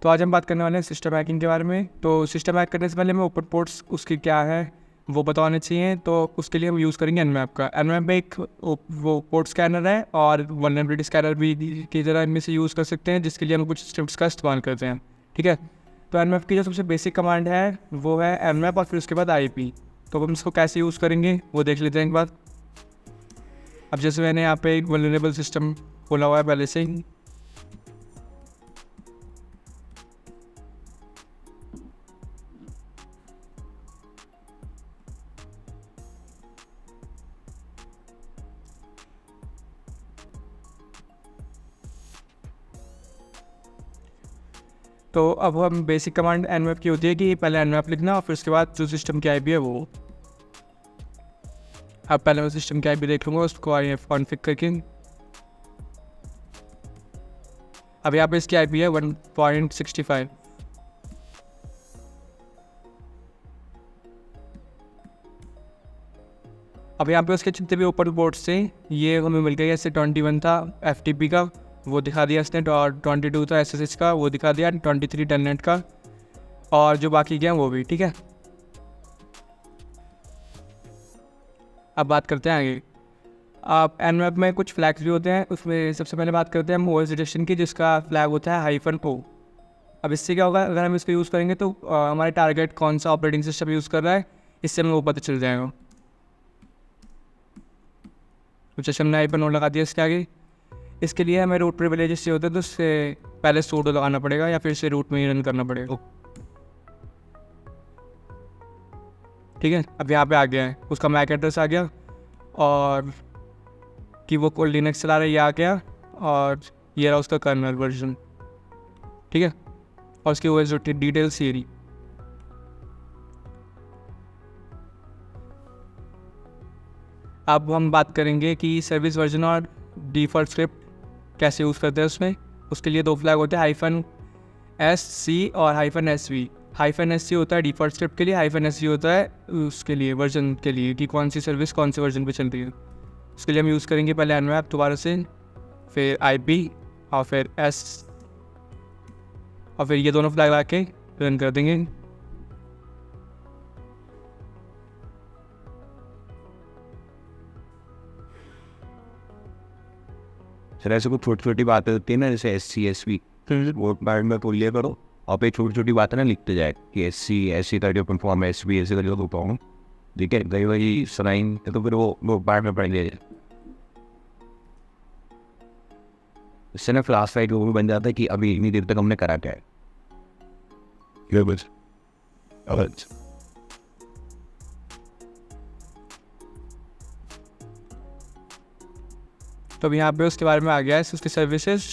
तो आज हम बात करने वाले हैं सिस्टम हैकिंग के बारे में। तो सिस्टम हैक करने से पहले हमें ओपन पोर्ट्स उसकी क्या है वो बताने चाहिए। तो उसके लिए हम यूज़ करेंगे एनमैप का। एनमैप में एक वो पोर्ट स्कैनर है और वल्नरेबिलिटी स्कैनर भी की तरह इनमें से यूज़ कर सकते हैं, जिसके लिए हम कुछ स्क्रिप्ट्स का इस्तेमाल करते हैं। ठीक है, तो एनमैप की जो सबसे बेसिक कमांड है वो है एनमैप और फिर उसके बाद IP। तो हम इसको कैसे यूज़ करेंगे वो देख लेते हैं एक बार। अब जैसे मैंने यहाँ पे एक वल्नरेबल सिस्टम खोला हुआ है पहले से ही, तो अब हम बेसिक कमांड एनमैप की होती है कि पहले एनमैप लिखना और फिर उसके बाद जो सिस्टम की IP है वो। अब पहले मैं सिस्टम की IP देख लूँगा उसको IF कॉन्फ़िग करके। अब यहाँ पे इसकी IP है 1.65। अब यहाँ पे उसके जितने भी ओपन पोर्ट्स थे ये हमें मिल गया। जैसे 21 था FTP का वो दिखा दिया इसने, और 22 था SSH का वो दिखा दिया, 23 टेलनेट का, और जो बाकी गया वो भी। ठीक है, अब बात करते हैं आगे। आप एनमैप में कुछ फ्लैग्स भी होते हैं, उसमें सबसे पहले बात करते हैं हम OS रजिस्ट्रेशन की, जिसका फ्लैग होता है -O। अब इससे क्या होगा, अगर हम इसको यूज़ करेंगे तो हमारे टारगेट कौन सा ऑपरेटिंग सिस्टम यूज़ कर रहा है इससे हमें वो पता चल जाएगा। तो जैसे हमने -O लगा दिया इसके आगे। इसके लिए हमें रूट प्रिविलेजेस होते हैं, तो उससे पहले सूडो लगाना पड़ेगा या फिर इसे रूट में ही रन करना पड़ेगा। ठीक है, अब यहाँ पे आ गया है उसका मैक एड्रेस आ गया, और कि वो कोई लिनक्स चला रहा है ये आ गया, और ये रहा उसका कर्नल वर्जन। ठीक है, और उसकी OS डिटेल्स ये रही। अब हम बात करेंगे कि सर्विस वर्जन और डिफ़ॉल्ट स्क्रिप्ट कैसे यूज़ करते हैं उसमें। उसके लिए दो फ्लैग होते हैं, -SC और -SV। -SC होता है डिफ़ॉल्ट स्क्रिप्ट के लिए, -SC होता है उसके लिए वर्जन के लिए कि कौन सी सर्विस कौन से वर्जन पे चल रही है। उसके लिए हम यूज़ करेंगे पहले एनमैप दोबारा से, फिर IP और फिर S, और फिर ये दोनों फ्लैग ला के रन कर देंगे। सर ऐसे कुछ छोटी छोटी बातें होती है ना, जैसे SC SV वो बारे में बोल लिया करो। आप एक छोटी छोटी बातें ना लिखते जाए कि SC ऐसी करके परफॉर्म, SV ऐसे करके परफॉर्म। ठीक है, कई वही सुनाइन तो फिर वो बारे में पढ़ लिया जाए। इससे ना क्लास फाइट वो भी बन जाता है कि अभी इतनी देर तक हमने करा क्या है। तो अब यहाँ पे उसके बारे में आ गया है उसकी सर्विसेज।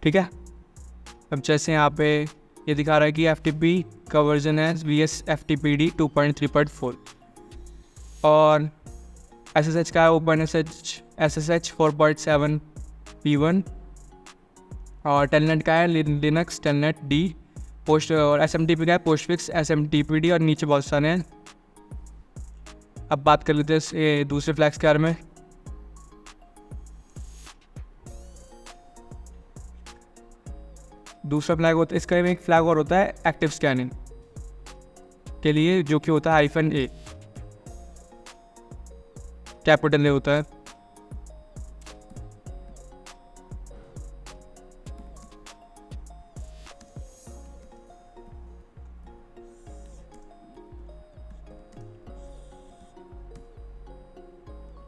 ठीक है, अब जैसे यहाँ पे ये दिखा रहा है कि FTP का वर्जन है VS FTPD 2.3.4, और SSH का है OpenSSH 4.7 P1, और टेलनेट का है लिनक्स टेलनेट D पोस्ट, और SMTP का है पोस्टफिक्स SMTPD, और नीचे बहुत सारे हैं। अब बात कर लेते हैं दूसरे फ्लैग्स के बारे में। दूसरा फ्लैग होता है, इसका एक फ्लैग और होता है एक्टिव स्कैनिंग के लिए, जो कि होता है -A, कैपिटल A होता है।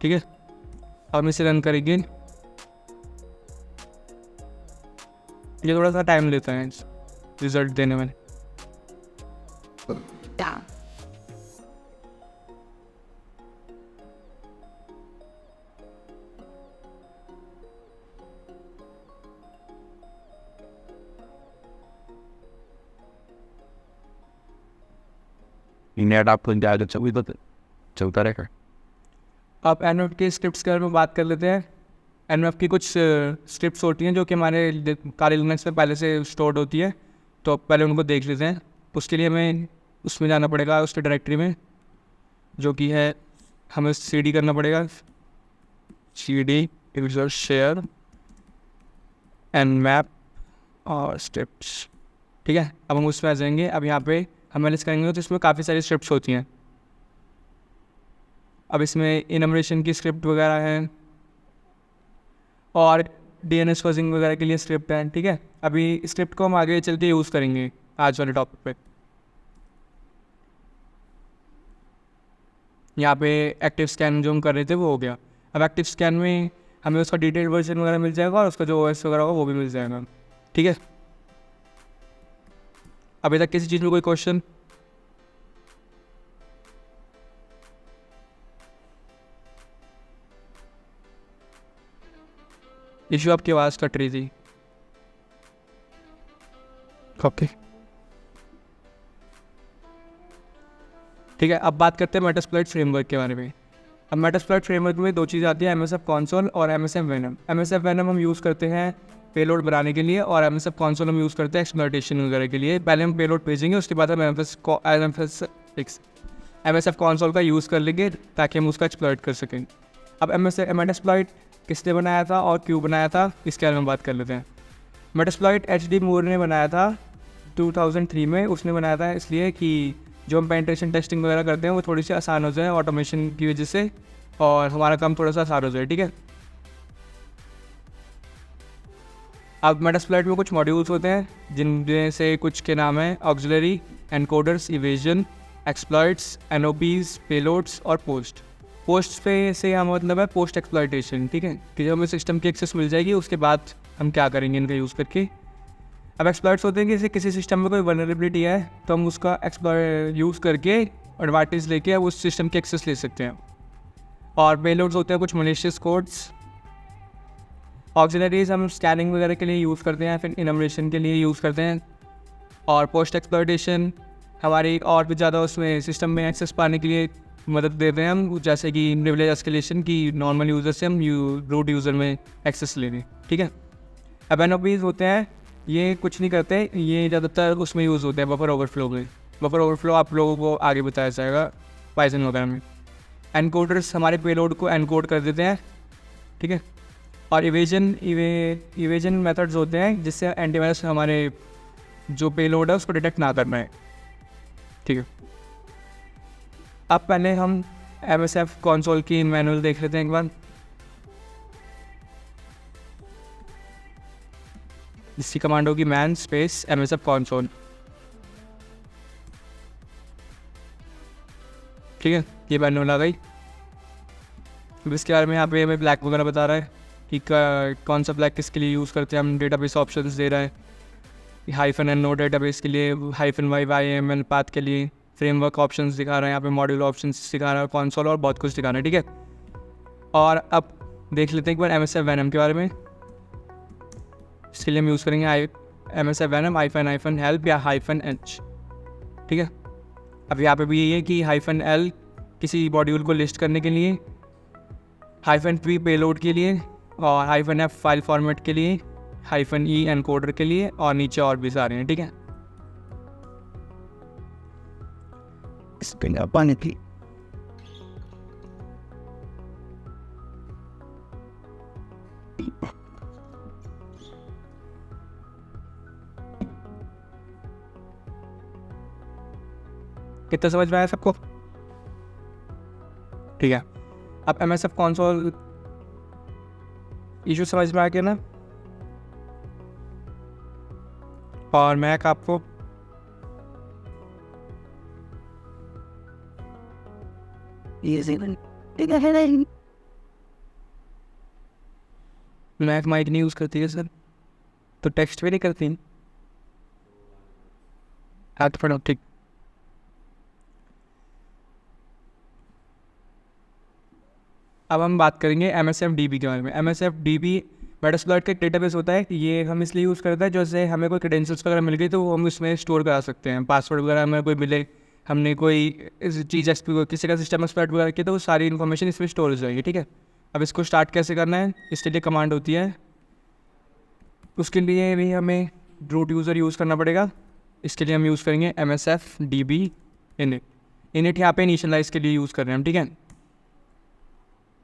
ठीक है, अब हम इसे रन करेंगे। ये थोड़ा सा टाइम लेता है रिजल्ट देने में। नेट आपको ज़्यादा चलता रहेगा। अब एनमैप के स्क्रिप्ट्स के बारे में बात कर लेते हैं। एनमैप की कुछ स्क्रिप्ट्स होती हैं जो कि हमारे काली लिनक्स में पहले से स्टोर्ड होती है, तो पहले उनको देख लेते हैं। उसके लिए हमें उसमें जाना पड़ेगा, उसके डायरेक्टरी में, जो कि है हमें CD करना पड़ेगा, CD यूजर शेयर एनमैप और स्क्रिप्ट्स। ठीक है, अब हम उसमें आ जाएंगे। अब यहाँ पे हम एनालिसिस करेंगे तो इसमें काफ़ी सारी स्क्रिप्ट्स होती हैं। अब इसमें इनमरेशन की स्क्रिप्ट वगैरह है और DNS फजिंग वगैरह के लिए स्क्रिप्ट है। ठीक है, अभी स्क्रिप्ट को हम आगे चल के यूज़ करेंगे आज वाले टॉपिक पे। यहाँ पे एक्टिव स्कैन जो हम कर रहे थे वो हो गया। अब एक्टिव स्कैन में हमें उसका डिटेल वर्जन वगैरह मिल जाएगा और उसका जो OS वगैरह होगा वो भी मिल जाएगा। ठीक है, अभी तक किसी चीज़ में कोई क्वेश्चन? इशू आपकी आवाज़ कट रही थी। ओके, ठीक है, अब बात करते हैं मेटास्प्लॉइट फ्रेमवर्क के बारे में। अब मेटास्प्लॉइट फ्रेमवर्क में दो चीज़ आती है, MSF कंसोल और MSF वेनम। MSF वेनम हम यूज़ करते हैं पेलोड बनाने के लिए और MSF कंसोल हम यूज़ करते हैं एक्सप्लॉइटेशन वगैरह के लिए। पहले हम पेलोड भेजेंगे, उसके बाद हम MSF कंसोल का यूज़ कर लेंगे ताकि हम उसका एक्सप्लॉइट कर सकें। अब मेटास्प्लॉइट किसने बनाया था और क्यों बनाया था, इसके बारे में बात कर लेते हैं। मेटास्प्लॉइट HD मूर ने बनाया था 2003 में। उसने बनाया था इसलिए कि जो हम पेनिट्रेशन टेस्टिंग वगैरह करते हैं वो थोड़ी सी आसान हो जाए ऑटोमेशन की वजह से, और हमारा काम थोड़ा सा आसान हो जाए। ठीक है, अब मेटास्प्लॉइट में कुछ मॉड्यूल्स होते हैं जिनमें से कुछ के नाम है auxiliary, encoders, evasion, exploits, NOPs, payloads और पोस्ट। पोस्ट पे से हम मतलब है पोस्ट एक्सप्लॉइटेशन। ठीक है, कि जब हमें सिस्टम की एक्सेस मिल जाएगी उसके बाद हम क्या करेंगे इनका यूज़ करके। अब एक्सप्लॉइट्स होते हैं कि जैसे किसी सिस्टम में कोई वनरेबिलिटी है तो हम उसका यूज़ करके एडवांटेज लेके उस सिस्टम की एक्सेस ले सकते हैं। और पेलोड्स होते हैं कुछ मलिशियस कोड्स। ऑक्सिलरीज हम स्कैनिंग वगैरह के लिए यूज़ करते हैं, फिर इनमरेशन के लिए यूज़ करते हैं। और पोस्ट एक्सप्लॉइटेशन हमारी और भी ज़्यादा उसमें सिस्टम में एक्सेस पाने के लिए मदद देते हैं हम, जैसे कि प्रिविलेज एस्केलेशन की नॉर्मल यूज़र से हम रूट यूज़र में एक्सेस ले लें। ठीक है, अब NOPs होते हैं, ये कुछ नहीं करते, ये ज़्यादातर उसमें यूज़ होते हैं बफर ओवरफ्लो में। बफर ओवरफ्लो आप लोगों को आगे बताया जाएगा पाइथन वगैरह में। एनकोडर्स हमारे पेलोड को एनकोड कर देते हैं। ठीक है, और इवेजन मेथड्स होते हैं जिससे एंटीवायरस हमारे जो पेलोड है उसको डिटेक्ट ना करना है। ठीक है, अब पहले हम MSF कंसोल की मैनुअल देख लेते हैं एक बार। इसकी कमांड होगी man स्पेस MSF कंसोल। ठीक है, ये मैनुअल आ गई। अब इसके बारे में यहाँ पे हमें ब्लैक वगैरह बता रहा है कि कौन सा ब्लैक किसके लिए यूज़ करते हैं। हम डेटाबेस ऑप्शंस दे रहा है, -N डेटाबेस के लिए, -Y YAML पाथ के लिए, फ्रेमवर्क ऑप्शंस दिखा रहा है, यहाँ पे मॉड्यूल ऑप्शंस दिखा रहा है, कंसोल और बहुत कुछ दिखा रहा है। ठीक है, और अब देख लेते हैं एक बार MSF वेनम के बारे में। इसके लिए हम यूज़ करेंगे MSF वेनम -help या -h। ठीक है, अब यहाँ पे भी यही है कि -l किसी मॉड्यूल को लिस्ट करने के लिए, -p पेलोड के लिए, और -f फाइल फॉर्मेट के लिए, -e एनकोडर के लिए, और नीचे और भी सारे हैं। ठीक है, पानी की कितना समझ में आया सबको? ठीक है, अब MSF कंसोल इशू समझ में आ गया ना? और मैक आपको मैक माइक नहीं यूज़ करती है सर, तो टेक्स्ट भी नहीं करती। हाँ तो पढ़ो, ठीक। अब हम बात करेंगे MSF DB के बारे में। MSF DB मेटास्प्लॉइट का एक डेटाबेस होता है। ये हम इसलिए यूज़ करते हैं जैसे हमें कोई क्रेडेंशियल्स वगैरह मिल गई तो वो हम इसमें स्टोर करा सकते हैं। पासवर्ड वगैरह हमें कोई मिले, हमने कोई चीज़ किसी का सिस्टम एक्सप्लॉइट वगैरह किया तो वो सारी इन्फॉर्मेशन इसमें स्टोर हो जाएगी। ठीक है, अब इसको स्टार्ट कैसे करना है, इसके लिए कमांड होती है। उसके लिए भी हमें रूट यूज़र यूज़ करना पड़ेगा। इसके लिए हम यूज़ करेंगे MSF DB init। यहाँ पे इनिशियलाइज के लिए यूज़ कर रहे हैं हम। ठीक है,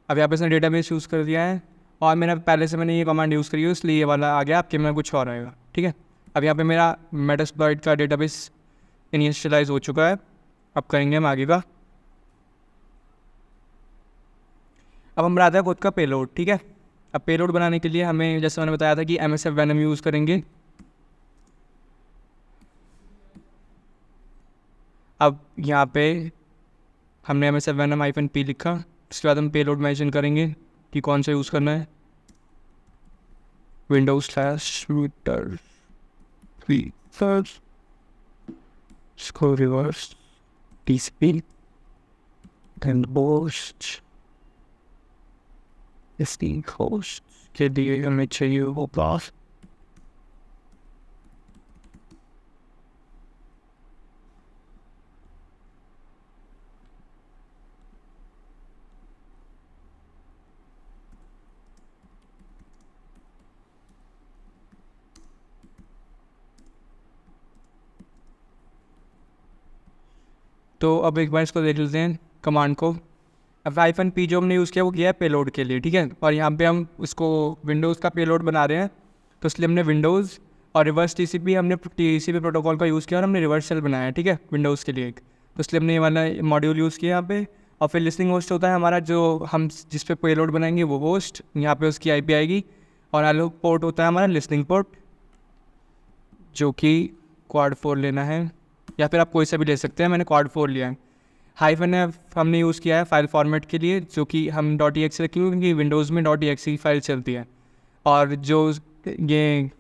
अब यहाँ पे इसने डेटाबेस यूज़ कर दिया है और मैंने पहले से मैंने ये कमांड यूज़ करी है इसलिए ये वाला आ गया, आपके में कुछ और आएगा। ठीक है, अब यहाँ पे मेरा मेटास्प्लॉइट का डेटाबेस इनिशियलाइज हो चुका है। अब करेंगे हम आगे का। अब हम बनाते हैं खुद का पेलोड, ठीक है। अब पेलोड बनाने के लिए हमें, जैसे मैंने बताया था, कि MSF Venom यूज़ करेंगे। अब यहाँ पे हमने MSF Venom -p लिखा। उसके बाद हम पेलोड मेंशन करेंगे कि कौन सा यूज़ करना है। Windows/router इसको रिवर्स TCP एंड होस्ट इसकी होस्ट के लिए हमें चाहिए वो पास। तो अब एक बार इसको देख लेते हैं कमांड को। अब -p जो हमने यूज़ किया वो किया है पेलोड के लिए, ठीक है। और यहाँ पे हम इसको विंडोज़ का पेलोड बना रहे हैं, तो इसलिए हमने विंडोज़ और रिवर्स TCP हमने TCP प्रोटोकॉल का यूज़ किया और हमने रिवर्स शेल बनाया है, ठीक है, विंडोज़ के लिए एक। तो इसलिए हमने ये वाला मॉड्यूल यूज़ किया यहाँ पे। और फिर लिसनिंग होस्ट होता है हमारा, जो हम जिस पे पेलोड बनाएंगे वो होस्ट, यहाँ पे उसकी IP आएगी। और आलो पोर्ट होता है हमारा लिसनिंग पोर्ट, जो कि क्वाड 4 लेना है, या फिर आप कोई सा भी ले सकते हैं। मैंने क्वाड 4 लिया है। -f हमने यूज़ किया है फाइल फॉर्मेट के लिए, जो कि हम .exe रखेंगे क्योंकि विंडोज़ में .exe फाइल चलती है। और जो ये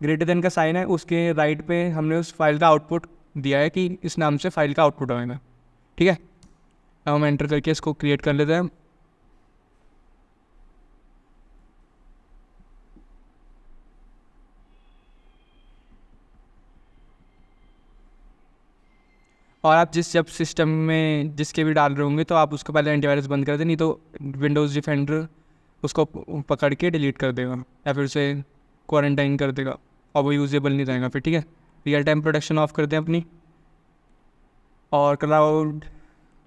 ग्रेटर देन का साइन है उसके राइट पे हमने उस फाइल का आउटपुट दिया है कि इस नाम से फाइल का आउटपुट आएगा, ठीक है। अब हम एंटर करके इसको क्रिएट कर लेते हैं। और आप जब सिस्टम में जिसके भी डाल रहे होंगे तो आप उसको पहले एंटीवायरस बंद कर दें, नहीं तो विंडोज़ डिफेंडर उसको पकड़ के डिलीट कर देगा या फिर उसे क्वारंटाइन कर देगा और वो यूजेबल नहीं रहेगा फिर, ठीक है। रियल टाइम प्रोटेक्शन ऑफ कर दें अपनी। और क्लाउड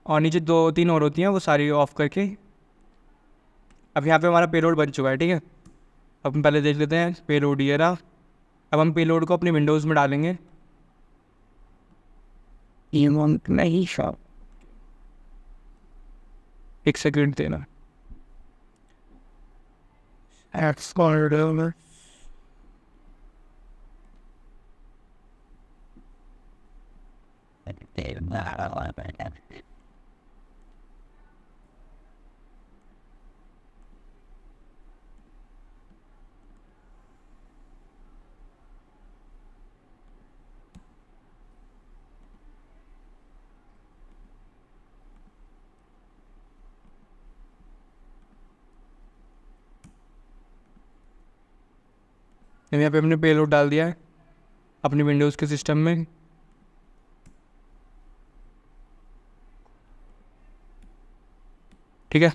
और नीचे 2-3 और होती हैं, वो सारी ऑफ करके। अब यहाँ पे हमारा पेलोड बन चुका है, ठीक है। अब हम पहले देख लेते हैं पेलोड ये रहा। अब हम पेलोड को अपनी विंडोज़ में डालेंगे। नहीं शॉप, एक सेकंड देना। यहाँ पे हमने पेलोड डाल दिया है अपनी विंडोज़ के सिस्टम में। ठीक है,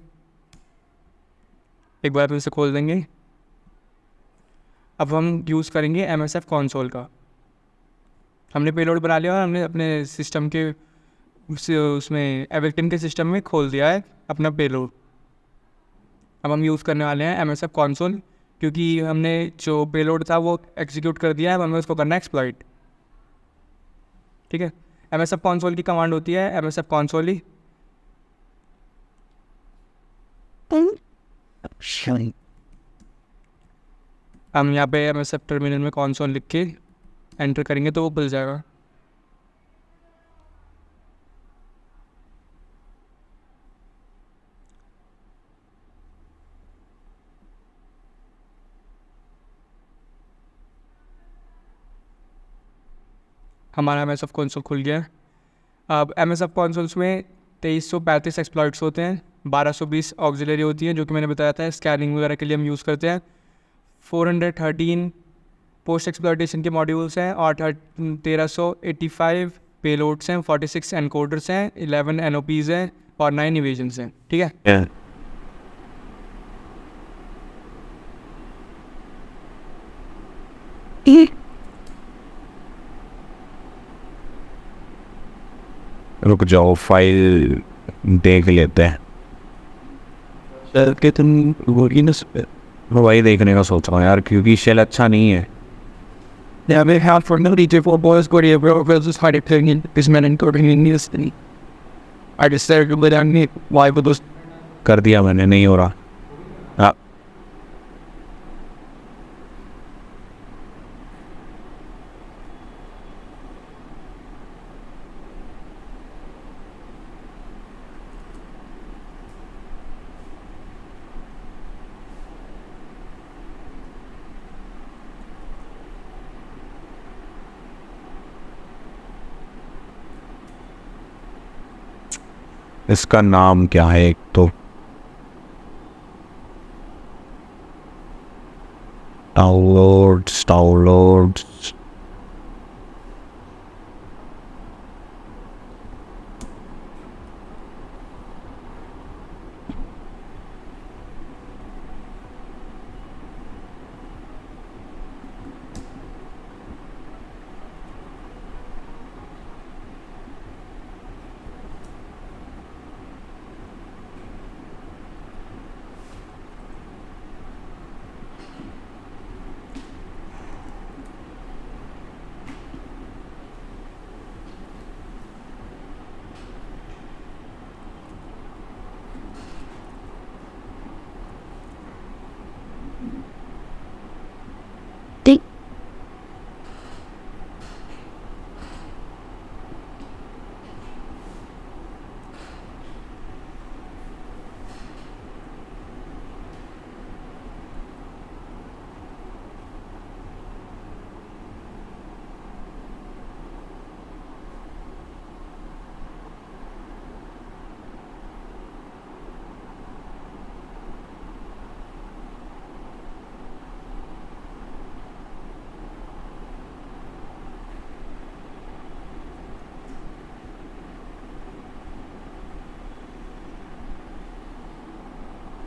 एक बार फिर से खोल देंगे। अब हम यूज़ करेंगे MSF कंसोल का। हमने पेलोड बना लिया और हमने अपने सिस्टम के उसमें विक्टिम के सिस्टम में खोल दिया है अपना पेलोड। अब हम यूज़ करने वाले हैं MSF कंसोल, क्योंकि हमने जो पेलोड था वो एग्जीक्यूट कर दिया है। अब हमें उसको करना है एक्सप्लॉइट, ठीक है। MSF कंसोल की कमांड होती है MSF कंसोल ही। हम यहाँ पे MSF टर्मिनल में कंसोल लिख के एंटर करेंगे तो वो खुल जाएगा। हमारा MSF कंसोल खुल गया है। अब MSF कंसोल्स में 2335 एक्सप्लॉइट्स होते हैं, 1220 ऑक्सिलरी होती हैं, जो कि मैंने बताया था स्कैनिंग वगैरह के लिए हम यूज़ करते हैं। 413 पोस्ट एक्सप्लॉइटेशन के मॉड्यूल्स हैं और 1385 पेलोड्स हैं, 46 एनकोडर्स हैं, 11 NOPs हैं और 9 इवेजन्स हैं, ठीक है। रुक जाओ, फाइल देख लेते हैं। सर के तुम वही देखने का सोच रहा हूँ यार, क्योंकि शेल अच्छा नहीं है। Yeah, we have for many different boys go to real versus hard opinion is men and coding in this thing. I just said with me why would those कर दिया मैंने, नहीं हो रहा. हाँ. इसका नाम क्या है एक तो? डाउनलोड्स.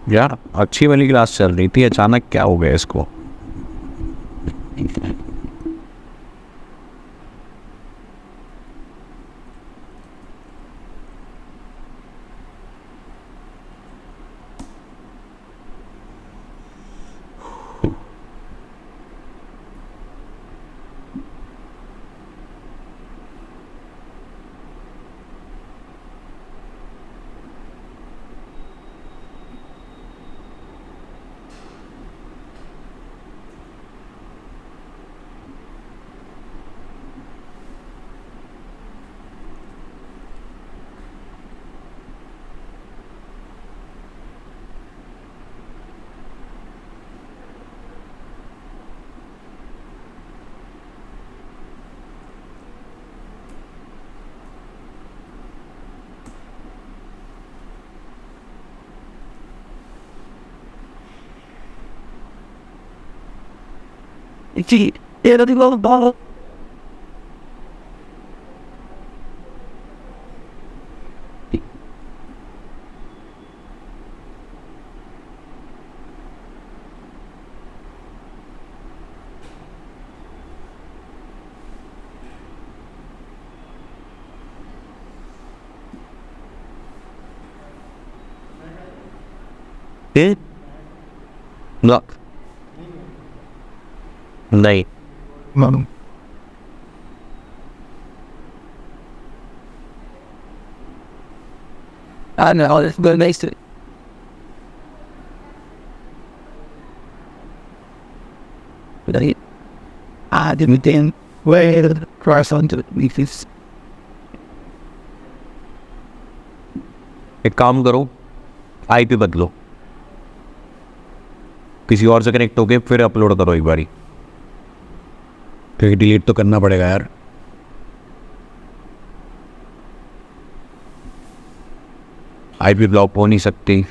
यार अच्छी वाली क्लास चल रही थी, अचानक क्या हो गया इसको? era di ball. Look. नहीं. Mom. I know, it's good makes it. But I didn't think way to cross onto it. एक काम करो, आईपी बदलो, किसी और से कनेक्ट होके फिर अपलोड करो एक बारी, क्योंकि डिलीट तो करना पड़ेगा यार. आईपी ब्लॉक हो नहीं सकती.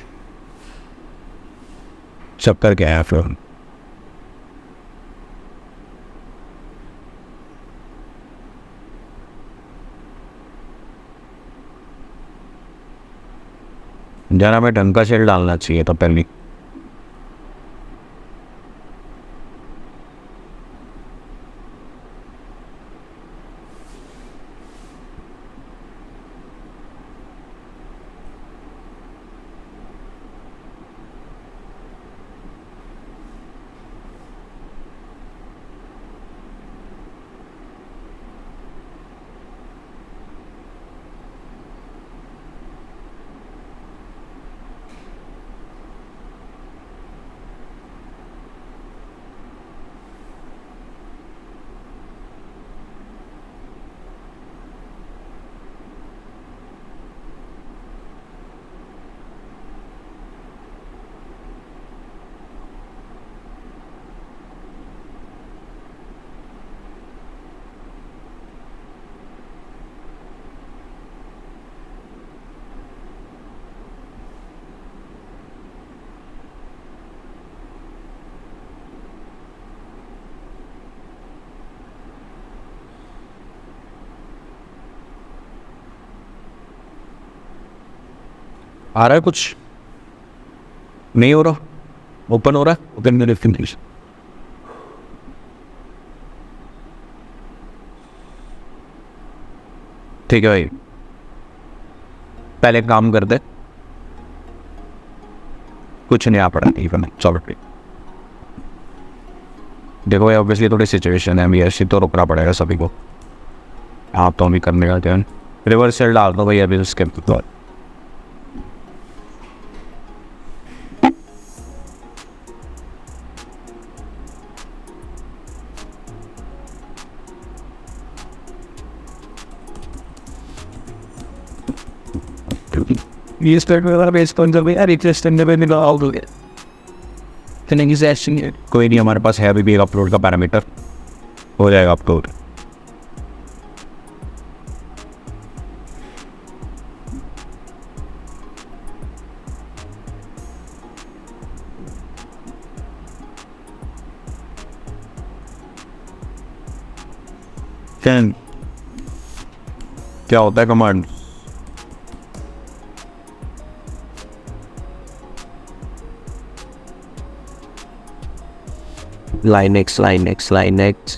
चक्कर क्या है फिर? जरा मैं ढंग का शेल डालना चाहिए था पहले. आ रहा है कुछ? नहीं हो रहा? ओपन हो रहा है? ओपन मेरे फिनिश। ठीक है भाई, पहले काम कर दे। कुछ नहीं आ पड़ा, नहीं बना, चलो ठीक। देखो भाई, ऑब्वियसली थोड़ी सिचुएशन है, अभी ऐसी तो रुकना पड़ेगा सभी को। आप तो अभी करने का ध्यान रिवर्सल डाल दो भाई अभी उसके बाद। ये स्टार्ट वगैरह बेस कौन सा भैया? रिक्वेस्ट करने पे निकाल आउट हो गया। कनेक्ट से एक्शन कोई नहीं, हमारे पास है अभी भी एक अपलोड का पैरामीटर, हो जाएगा अपलोड। क्या होता है कमांड? लाइनेक्स लाइनेक्स लाइनेक्स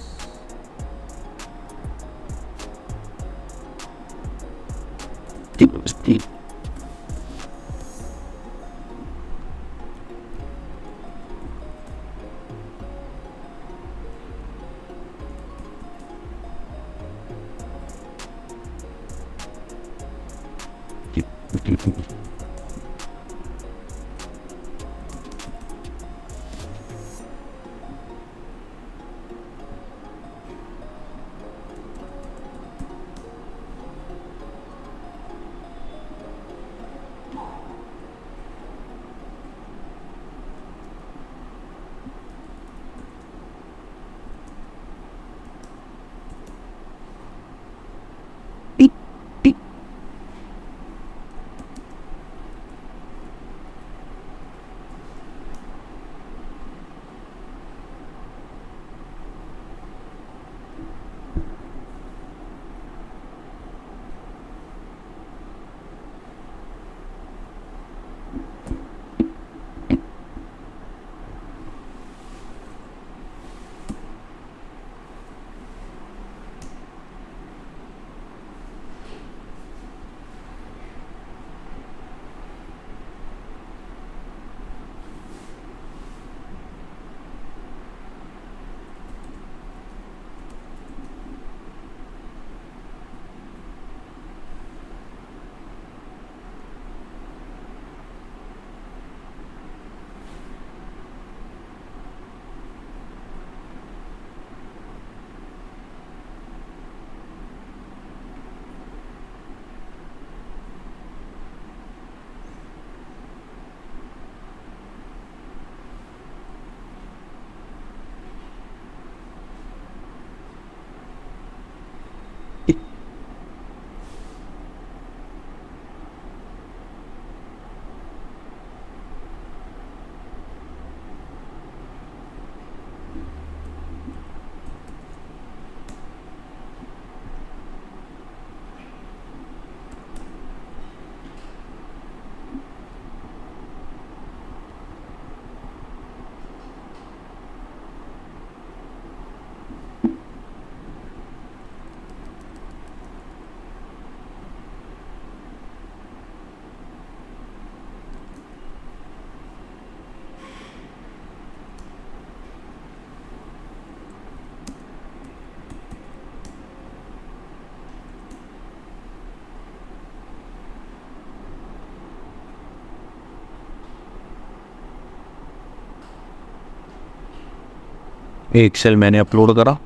एक सेल मैंने अपलोड करा,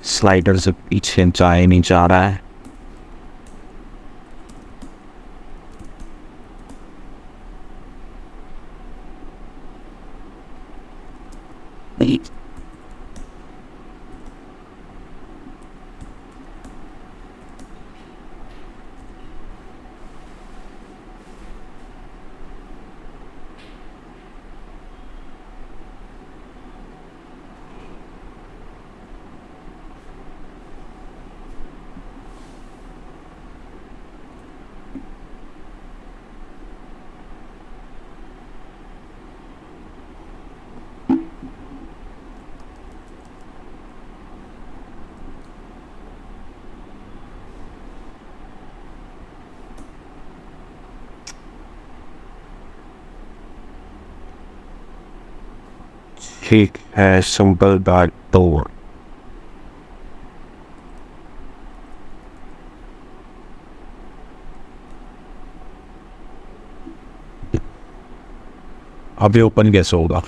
स्लाइडर से पीछे जा ही नहीं जा रहा है। ठीक है, सिंपल बात तो अभी ओपन कैसे होगा?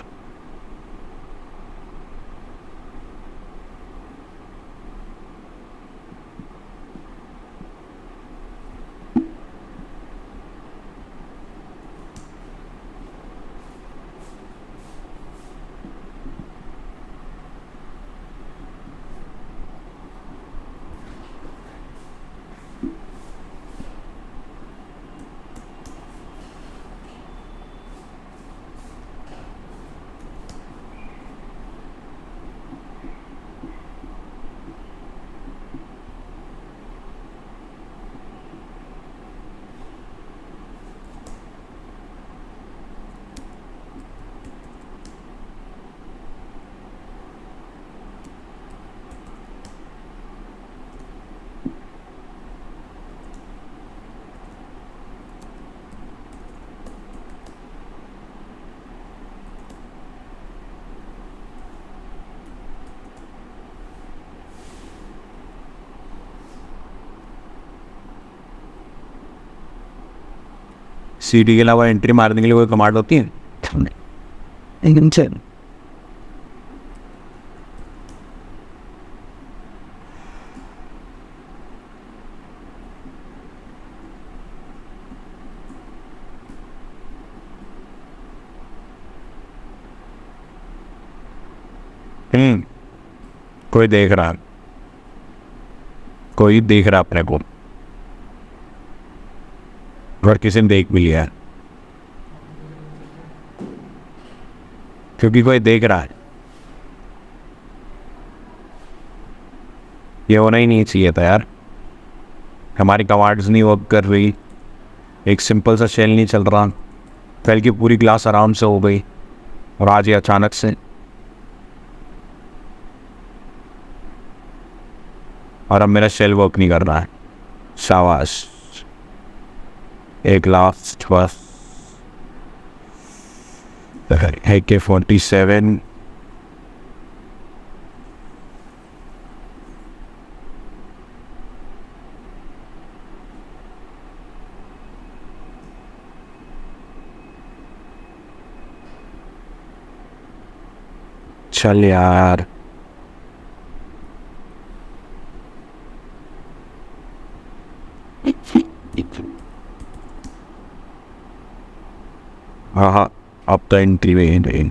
सीडी के अलावा एंट्री मारने के लिए कोई कमांड होती है? कोई देख रहा, कोई देख रहा अपने को, और किसी ने देख भी लिया, क्योंकि कोई देख रहा है। ये होना ही नहीं चाहिए था यार। हमारी कमांड्स नहीं वर्क कर रही, एक सिंपल सा शेल नहीं चल रहा, कल की पूरी क्लास आराम से हो गई और आज ये अचानक से। और अब मेरा शेल वर्क नहीं कर रहा है। शाबाश, एक लास्ट बस। AK-47 चल यार। हाँ, अब तो एंट्री में ही।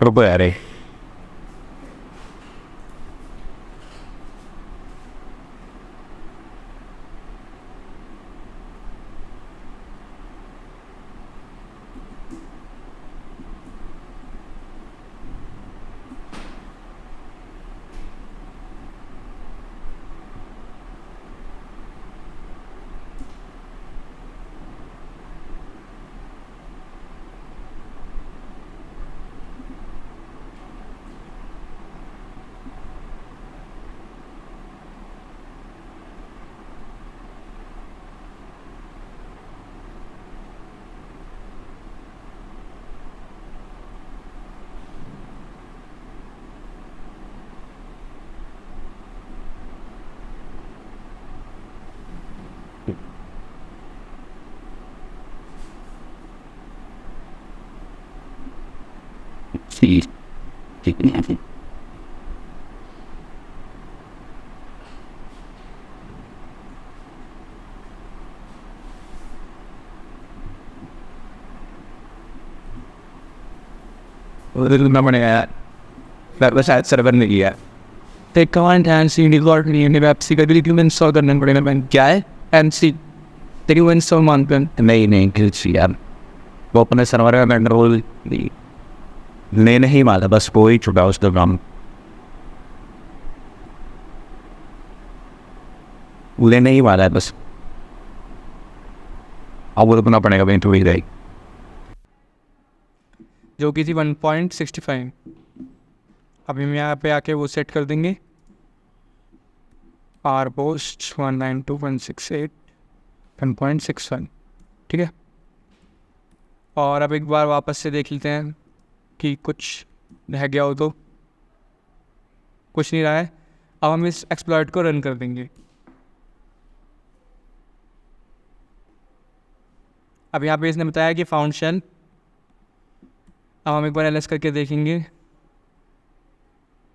रुको यार, उधर पड़ेगा यार, मेरे को शायद सर्वर नहीं किया। Take command and C D लॉट नहीं वेब सी कभी क्यों इंस्टॉल करना पड़ेगा। मैं क्या है एंड सी तेरी वो इंस्टॉल मान पे नहीं कुछ यार, वो अपने सर्वर में कंट्रोल लेने ही वाला, बस वो ही छुटा उसका काम, लेने ही वाला है बस। अब वो रुकना पड़ेगा भाई, तो ही रहेगी जो कि थी 1.65। अभी हम यहाँ पे आके वो सेट कर देंगे आर पोस्ट 192.168.1.61, ठीक है। और अब एक बार वापस से देख लेते हैं कि कुछ रह गया हो तो। कुछ नहीं रहा है। अब हम इस एक्सप्लॉइट को रन कर देंगे। अब यहाँ पे इसने बताया कि फाउंड। अब हम एक बार एलएस करके देखेंगे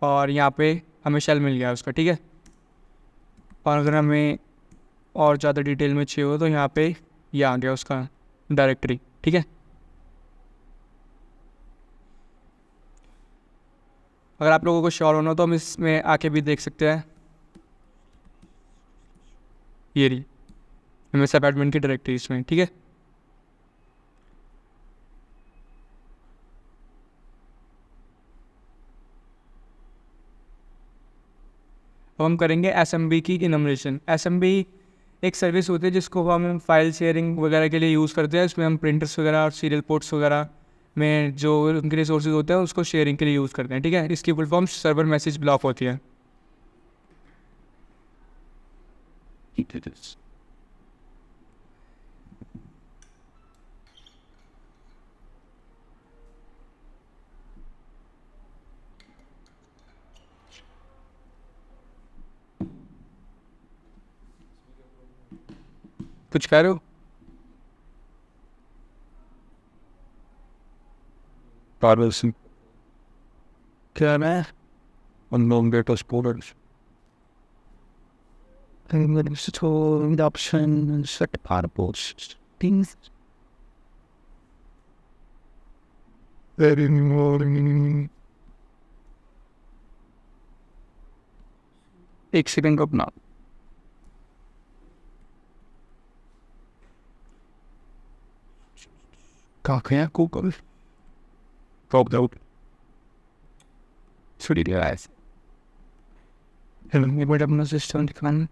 और यहाँ पे हमें शेल मिल गया उसका, ठीक है। और अगर हमें और ज़्यादा डिटेल में चाहिए हो तो यहाँ पे ये आ गया उसका डायरेक्टरी, ठीक है। अगर आप लोगों को श्योर होना तो हम इसमें आके भी देख सकते हैं। ये रही एमएस एडमिन की डायरेक्टरी इसमें, ठीक है। अब हम करेंगे एसएमबी की इनमरेशन। एसएमबी एक सर्विस होती है जिसको हम फाइल शेयरिंग वगैरह के लिए यूज़ करते हैं। इसमें हम प्रिंटर्स वगैरह और सीरियल पोर्ट्स वगैरह में जो उनके रिसोर्सेज होते हैं उसको शेयरिंग के लिए यूज़ करते हैं, ठीक है। इसकी full form server message block होती है। कुछ कह रहे हो? Carlos क्या मैं unknown data spoilers. option set Fireballs. things. एक सेकंड अपना कहाँ गूगल Popped out. छुड़ी दिया है। एक बार अपना सिस्टम दिखाना।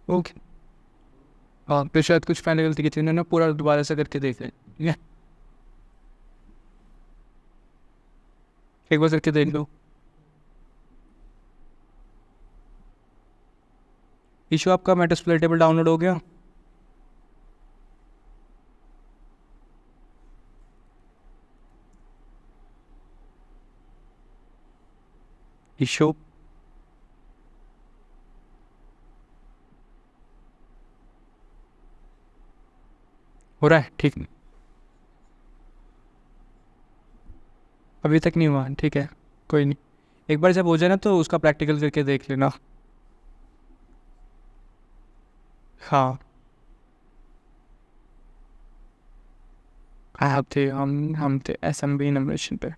ओके हाँ, फिर शायद कुछ फाइनल गलती की थी ना, पूरा दोबारा से करके देख लें, ठीक है। एक बार करके देख लो। इशू आपका मेटास्प्लोइट टेबल डाउनलोड हो गया? इशू हो रहा है? ठीक, अभी तक नहीं हुआ, ठीक है, कोई नहीं। एक बार जब हो जाए ना तो उसका प्रैक्टिकल करके देख लेना। हाँ आप थे, हम थे एसएमबी इनोवेशन पे।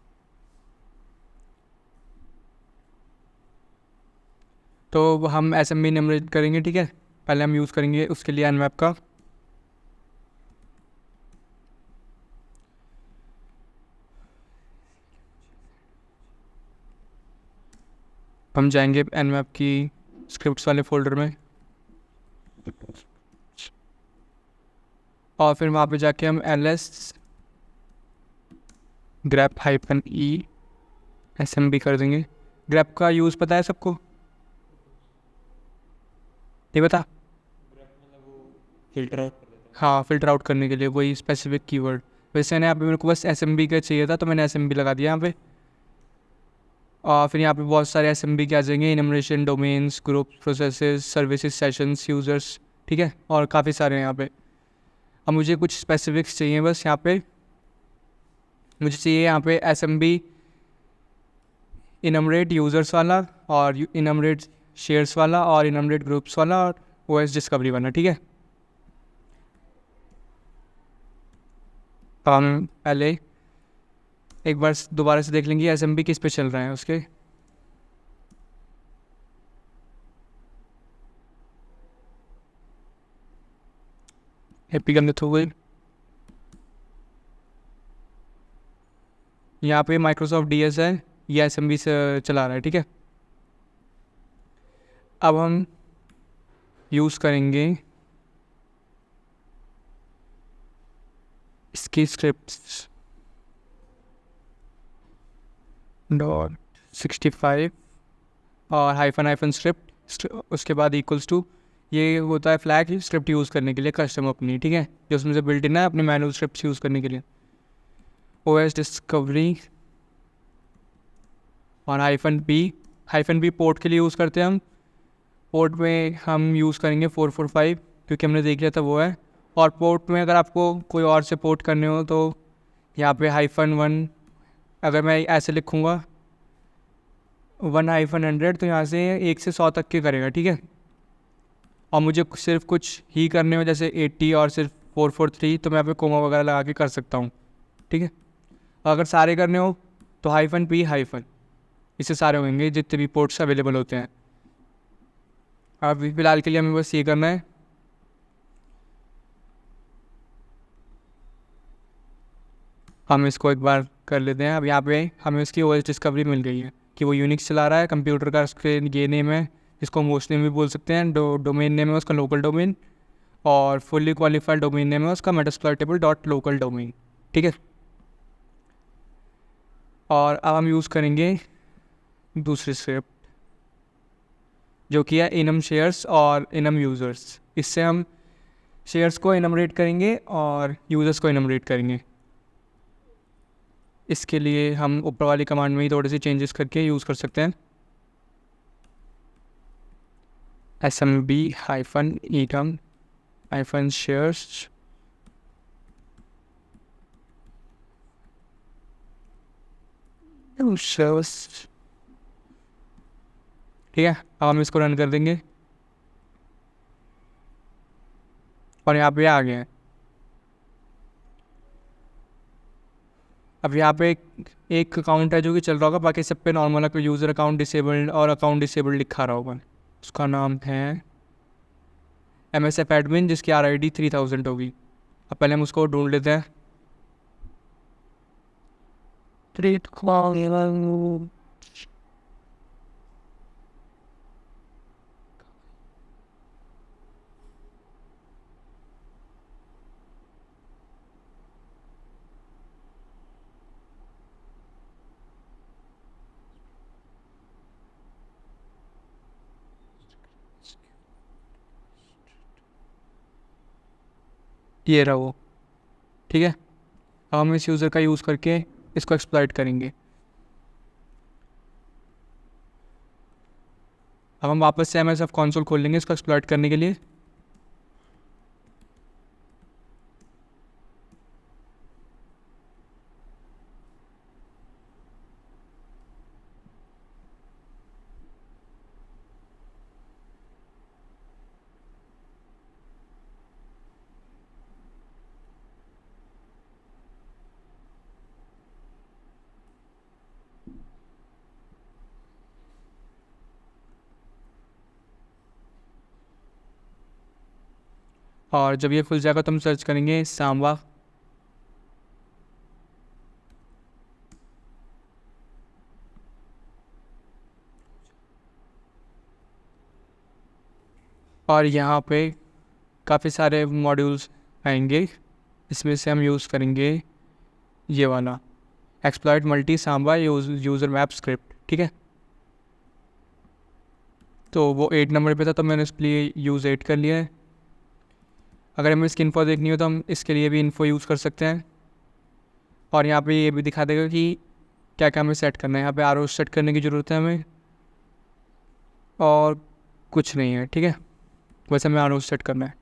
तो हम एस एम बी एनमरेट करेंगे, ठीक है। पहले हम यूज़ करेंगे उसके लिए एनमैप का। हम जाएंगे एनमैप की स्क्रिप्ट्स वाले फोल्डर में, और फिर वहाँ पे जाके हम ls grep -e smb कर देंगे। grep का यूज़ पता है सबको? नहीं पता? फिल्टर हाँ, फ़िल्टर आउट करने के लिए वही स्पेसिफिक कीवर्ड। वैसे यहाँ पे मेरे को बस smb का चाहिए था, तो मैंने smb लगा दिया यहाँ पे। और फिर यहाँ पे बहुत सारे smb के आ जाएंगे, enumeration, domains, group, processes, services, sessions, users, ठीक है, और काफ़ी सारे हैं यहाँ पे। अब मुझे कुछ स्पेसिफिक्स चाहिए बस यहाँ पे। मुझे चाहिए यहाँ पे smb इनमरेट यूज़र्स वाला, और इनमरेट शेयर्स वाला, और इनमरेट ग्रुप्स वाला, और OS डिस्कवरी वाला, ठीक है। तो हम पहले एक बार दोबारा से देख लेंगे smb किस पे चल रहा है उसके। हैप्पी गंदे हो गई। यहाँ पे माइक्रोसॉफ्ट DS है, ये smb से चला रहा है, ठीक है। अब हम यूज़ करेंगे इसकी स्क्रिप्ट्स .65 और हाइफन स्क्रिप्ट, उसके बाद इक्वल्स टू, ये होता है फ्लैग स्क्रिप्ट यूज़ करने के लिए कस्टम अपनी, ठीक है, जो उसमें से बिल्ट इन है अपने मैनुअल स्क्रिप्ट यूज़ करने के लिए। OS डिस्कवरी और हाइफन बी पोर्ट के लिए यूज़ करते हैं हम। पोर्ट में हम यूज़ करेंगे 445, क्योंकि हमने देख लिया था वो है। और पोर्ट में अगर आपको कोई और से पोर्ट करने हो तो यहाँ पे -1, अगर मैं ऐसे लिखूँगा 1-100, तो यहाँ से 1 से 100 तक के करेगा, ठीक है। और मुझे सिर्फ कुछ ही करने हो जैसे 80 और सिर्फ 443, तो मैं यहाँ पे कोमा वगैरह लगा के कर सकता हूँ, ठीक है। अगर सारे करने हो तो -p, इससे सारे होंगे जितने भी पोर्ट्स अवेलेबल होते हैं। अभी फ़िलहाल के लिए हमें बस ये करना है। हम इसको एक बार कर लेते हैं। अब यहाँ पे हमें उसकी OS डिस्कवरी मिल गई है कि वो यूनिक्स चला रहा है, कंप्यूटर का उसके ये नेम है, जिसको हम होस्ट नेम भी बोल सकते हैं। डोमेन नेम है उसका लोकल डोमेन, और फुल्ली क्वालिफाइड डोमेन नेम है उसका metasploitable.localdomain, ठीक है। और अब हम यूज़ करेंगे दूसरी स्क्रिप्ट, जो कि है इनम शेयर्स और इनम यूज़र्स। इससे हम शेयर्स को इनमरेट करेंगे और यूज़र्स को इनमरेट करेंगे। इसके लिए हम ऊपर वाली कमांड में ही थोड़े से चेंजेस करके यूज़ कर सकते हैं। smb -enum -shares सर्विस, ठीक है। अब हम इसको रन कर देंगे और यहाँ पे आ गए हैं। अब यहाँ पे एक अकाउंट है जो कि चल रहा होगा, बाकी सब पे नॉर्मल है, यूज़र अकाउंट डिसेबल्ड और अकाउंट डिसेबल्ड लिखा रहा होगा। उसका नाम है MSF एडमिन, जिसकी RID 3000 होगी। अब पहले हम उसको ढूंढ लेते हैं। ये रहा वो, ठीक है। अब हम इस यूज़र का यूज़ करके इसको एक्सप्लॉइट करेंगे। अब हम वापस से MSF कंसोल खोल लेंगे इसको एक्सप्लॉइट करने के लिए। और जब ये खुल जाएगा तो हम सर्च करेंगे सांबा। और यहाँ पे काफ़ी सारे मॉड्यूल्स आएंगे, इसमें से हम यूज़ करेंगे ये वाला exploit multi Samba user map script, ठीक है। तो वो 8 नंबर पे था तो मैंने इसके लिए यूज़ 8 कर लिया है। अगर हमें इसकी इन्फो देखनी हो तो हम इसके लिए भी इन्फो यूज़ कर सकते हैं। और यहाँ पे ये भी दिखा देगा कि क्या क्या हमें सेट करना है। यहाँ पे आर सेट करने की ज़रूरत है हमें, और कुछ नहीं है, ठीक है। वैसे हमें आर सेट करना है।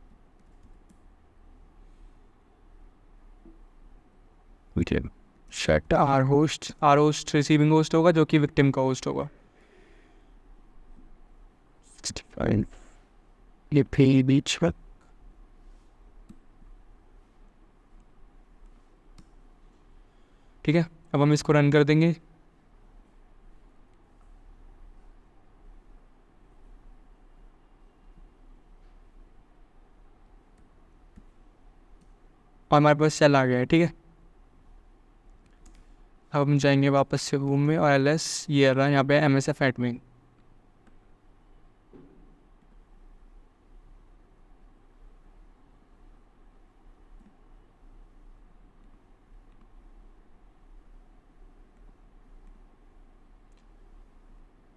Set R host receiving host होगा जो कि विक्टिम का होस्ट होगा। ये फिर बीच में ठीक है। अब हम इसको रन कर देंगे। और हमारे पास सेल आ गया है, ठीक है। अब हम जाएंगे वापस से होम में और एलएस ये रहा यहाँ पे एमएसएफ एडमिन।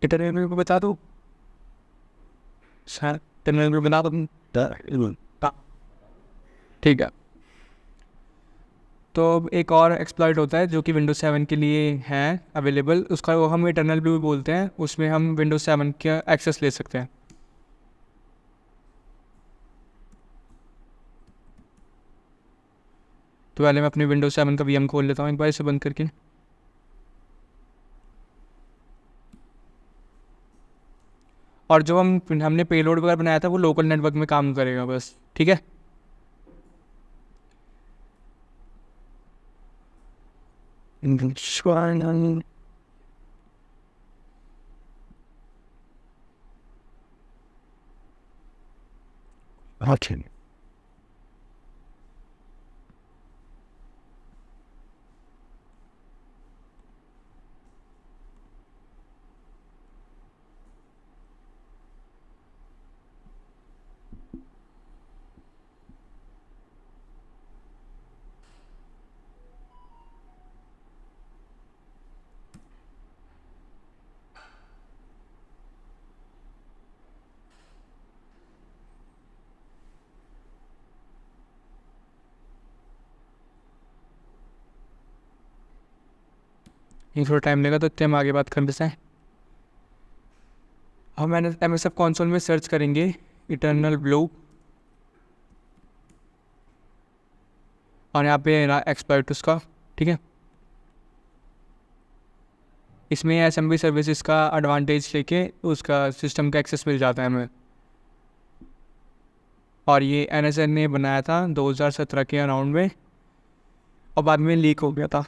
टर्मिनल को बता दो सर, टर्मिनल को बता दो, ठीक है। तो अब एक और एक्सप्लॉइट होता है जो कि विंडोज 7 के लिए है अवेलेबल, उसका वो हम इटर्नल ब्लू बोलते हैं। उसमें हम विंडोज 7 का एक्सेस ले सकते हैं। तो पहले मैं अपनी विंडोज 7 का वीएम खोल लेता हूँ एक बार इसे बंद करके। और जो हमने पेलोड वगैरह बनाया था वो लोकल नेटवर्क में काम करेगा बस, ठीक है। Okay. ये थोड़ा टाइम लेगा तो इतने हम आगे बात कर लेते हैं। हम एमएसएफ कंसोल में सर्च करेंगे इटर्नल ब्लू, और यहाँ पे एक्सपर्ट उसका, ठीक है। इसमें एसएमबी सर्विसेज का एडवांटेज लेके उसका सिस्टम का एक्सेस मिल जाता है हमें। और ये एनएसएन ने बनाया था 2017 के अराउंड में, और बाद में लीक हो गया था।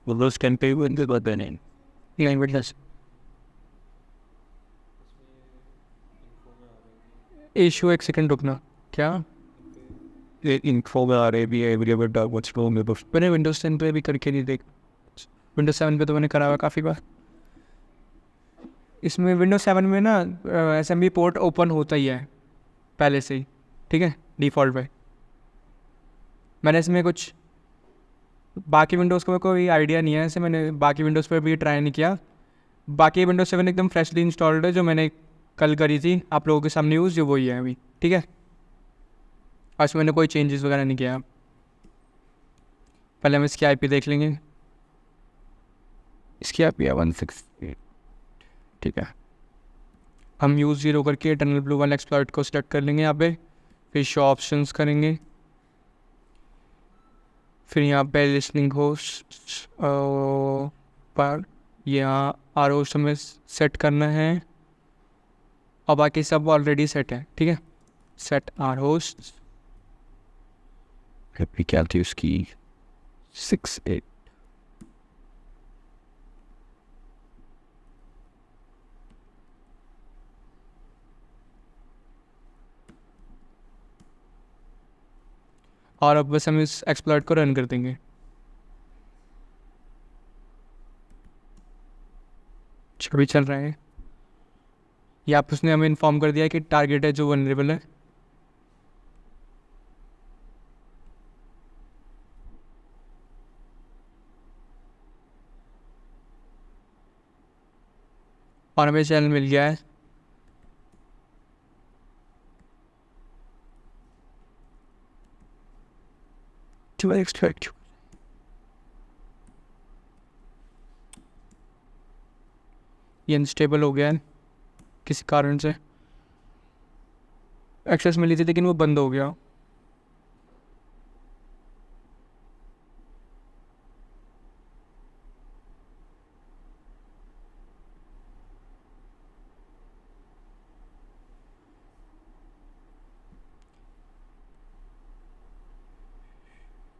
Windows can pay with the button. Issue एक सेकंड रुकना, क्या Info में आ रहे भी है every but what's wrong with the मैंने विंडोज 10 पे भी करके नहीं देख, विंडोज 7 पे तो मैंने करा हुआ काफ़ी बार। इसमें विंडोज 7 में ना एसएमबी पोर्ट ओपन होता ही है पहले से ही, ठीक है, डिफ़ॉल्ट पे। मैंने इसमें कुछ बाकी विंडोज़ को कोई आइडिया नहीं है, ऐसे मैंने बाकी विंडोज़ पर भी ट्राई नहीं किया। बाकी विंडोज 7 एकदम फ्रेशली इंस्टॉल्ड है, जो मैंने कल करी थी आप लोगों के सामने यूज़, जो वही है अभी, ठीक है। आज मैंने कोई चेंजेस वगैरह नहीं किया। पहले हम इसकी आईपी देख लेंगे। इसकी आप या 168, ठीक है। हम यूज़ 0 करके टनल ब्लू वाला एक्सप्लॉइट को सिलेक्ट कर लेंगे यहाँ पे, फिर शो ऑप्शंस करेंगे, फिर यहाँ पे लिसनिंग होस्ट पर यहाँ आर होस्ट हमें सेट करना है, और बाकी सब ऑलरेडी सेट है, ठीक है। सेट आर होस्ट, क्या थी उसकी 68, और अब बस हम इस एक्सप्लॉइट को रन कर देंगे। अभी चल रहा है, या आप उसने हमें इन्फॉर्म कर दिया कि टारगेट है जो वनरेबल है। और हमें चैनल मिल गया है। एक्सट्रैक्ट ये अनस्टेबल हो गया है किसी कारण से, एक्सेस मिली थी लेकिन वो बंद हो गया।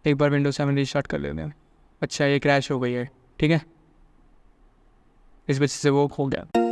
एक बार विंडोज 7 रीस्टार्ट कर लेते हैं। अच्छा, ये क्रैश हो गई है, ठीक है, इस वजह से वो हो गया।